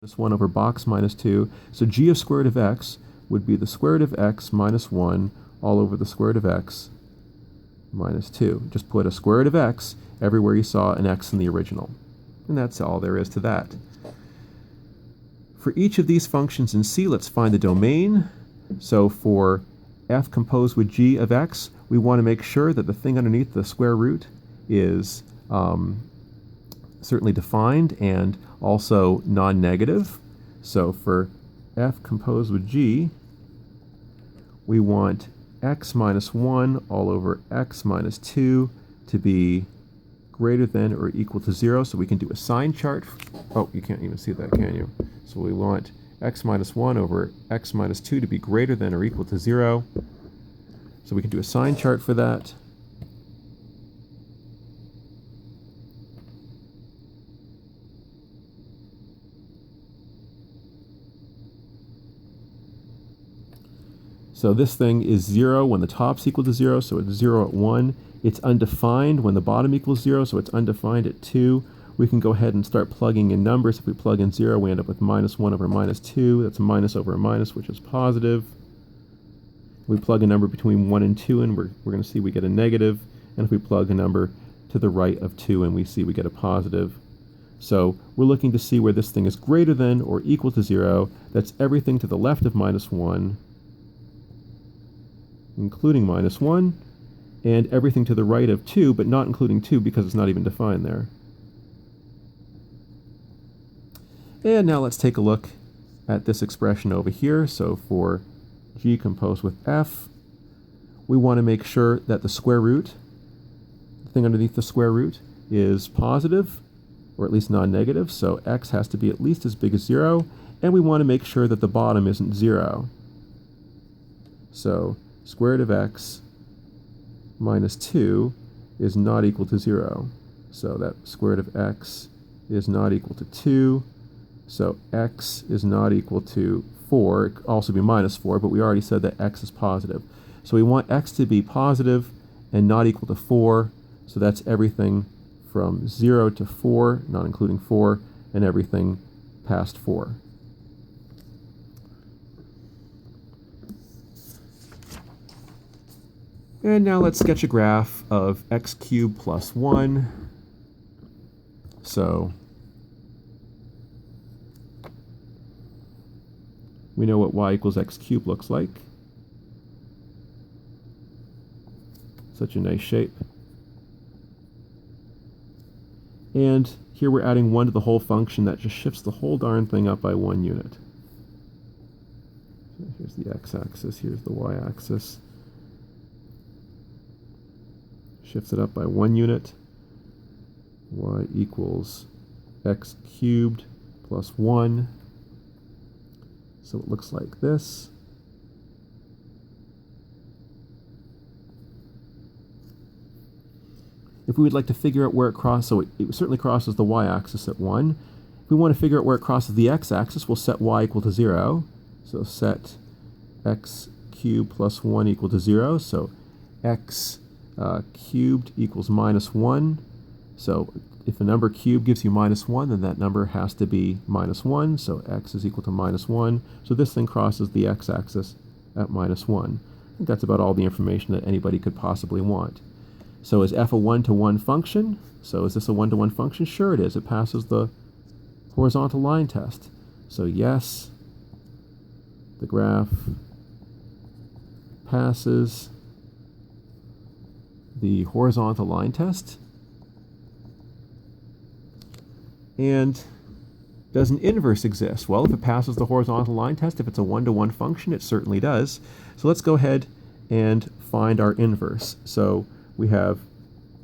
minus 1 over box minus 2. So g of square root of x would be the square root of x minus 1 all over the square root of x minus 2. Just put a square root of x everywhere you saw an x in the original. And that's all there is to that. For each of these functions in C, let's find the domain. So for f composed with g of x, we want to make sure that the thing underneath the square root is certainly defined and also non-negative. So for f composed with g, we want x minus 1 all over x minus 2 to be greater than or equal to 0. So we can do a sign chart. Oh, you can't even see that, can you? So we want x minus 1 over x minus 2 to be greater than or equal to 0. So we can do a sign chart for that. So this thing is 0 when the top's equal to 0, so it's 0 at 1. It's undefined when the bottom equals 0, so it's undefined at 2. We can go ahead and start plugging in numbers. If we plug in 0, we end up with minus 1 over minus 2. That's a minus over a minus, which is positive. We plug a number between 1 and 2, and we're going to see we get a negative. And if we plug a number to the right of 2, and we see we get a positive. So we're looking to see where this thing is greater than or equal to 0. That's everything to the left of minus 1. Including minus 1, and everything to the right of 2, but not including 2 because it's not even defined there. And now let's take a look at this expression over here. So for g composed with f, we want to make sure that the square root, the thing underneath the square root, is positive, or at least non-negative. So x has to be at least as big as 0, and we want to make sure that the bottom isn't 0. So square root of x minus 2 is not equal to 0. So that square root of x is not equal to 2. So x is not equal to 4. It could also be minus 4, but we already said that x is positive. So we want x to be positive and not equal to 4. So that's everything from 0 to 4, not including 4, and everything past 4. And now let's sketch a graph of x cubed plus 1. So we know what y equals x cubed looks like. Such a nice shape. And here we're adding 1 to the whole function. That just shifts the whole darn thing up by 1 unit. So here's the x-axis, here's the y-axis. Shifts it up by 1 unit. Y equals x cubed plus 1. So it looks like this. If we would like to figure out where it crosses, so it certainly crosses the y-axis at 1. If we want to figure out where it crosses the x-axis, we'll set y equal to 0. So set x cubed plus 1 equal to 0. So x cubed equals minus 1. So if a number cubed gives you minus 1, then that number has to be minus 1. So x is equal to minus 1. So this thing crosses the x-axis at minus 1. I think that's about all the information that anybody could possibly want. So is f a one-to-one function? So is this a one-to-one function? Sure it is. It passes the horizontal line test. So yes, the graph passes the horizontal line test. And does an inverse exist? Well, if it passes the horizontal line test, if it's a one-to-one function, it certainly does. So let's go ahead and find our inverse. So we have